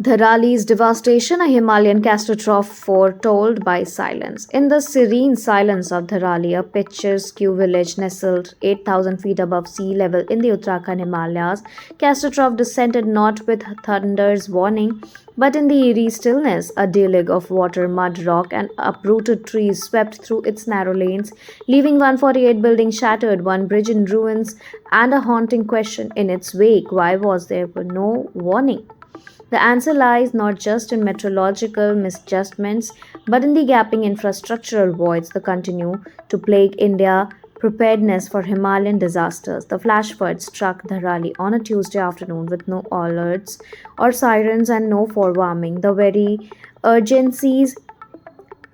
Dharali's devastation, a Himalayan catastrophe foretold by silence. In the serene silence of Dharali, a picturesque village nestled 8,000 feet above sea level in the Uttarakhand Himalayas, catastrophe descended not with thunder's warning, but in the eerie stillness. A deluge of water, mud, rock, and uprooted trees swept through its narrow lanes, leaving 148 buildings shattered, one bridge in ruins, and a haunting question in its wake: why was there no warning? The answer lies not just in meteorological misjudgments, but in the gaping infrastructural voids that continue to plague India. Preparedness for Himalayan disasters. The flash flood struck Dharali on a Tuesday afternoon with no alerts or sirens and no forewarning. The very urgencies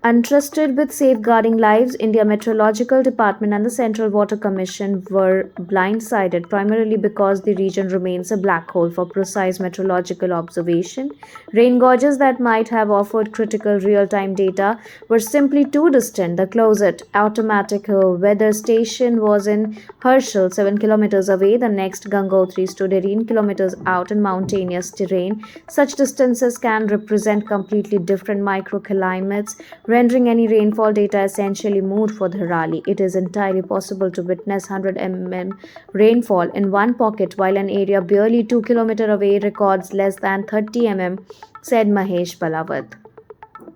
entrusted with safeguarding lives, India Meteorological Department and the Central Water Commission were blindsided primarily because the region remains a black hole for precise meteorological observation. Rain gauges that might have offered critical real-time data were simply too distant. The closest automatic weather station was in Herschel, 7 kilometers away. The next Gangotri stood 18 kilometers out in mountainous terrain. Such distances can represent completely different microclimates, rendering any rainfall data essentially moot for Dharali. It is entirely possible to witness 100 mm rainfall in one pocket while an area barely 2 kilometers away records less than 30 mm, said Mahesh Balawat,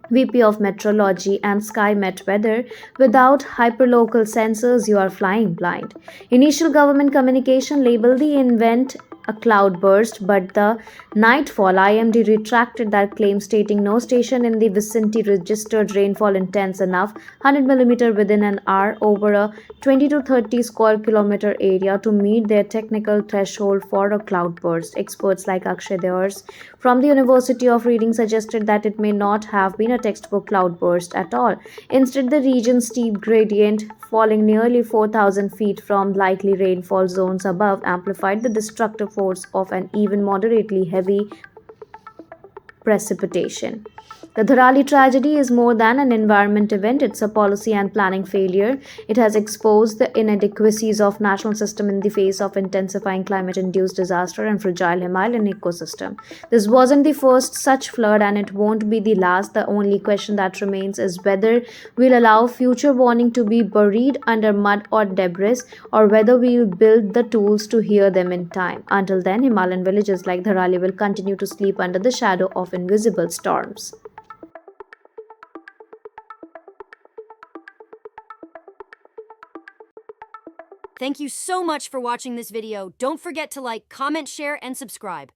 VP of Meteorology and SkyMet Weather. Without hyperlocal sensors, you are flying blind. Initial government communication labeled the event a cloudburst, but the nightfall IMD retracted that claim, stating no station in the vicinity registered rainfall intense enough 100 mm within an hour over a 20 to 30 square kilometer area to meet their technical threshold for a cloudburst. Experts like Akshay Deors from the University of Reading suggested that it may not have been a textbook cloudburst at all. Instead, the region's steep gradient, falling nearly 4,000 feet from likely rainfall zones above, amplified the destructive force of an even moderately heavy precipitation. The Dharali tragedy is more than an environment event, it's a policy and planning failure. It has exposed the inadequacies of national system in the face of intensifying climate-induced disaster and fragile Himalayan ecosystem. This wasn't the first such flood and it won't be the last. The only question that remains is whether we'll allow future warning to be buried under mud or debris, or whether we'll build the tools to hear them in time. Until then, Himalayan villages like Dharali will continue to sleep under the shadow of invisible storms. Thank you so much for watching this video. Don't forget to like, comment, share, and subscribe.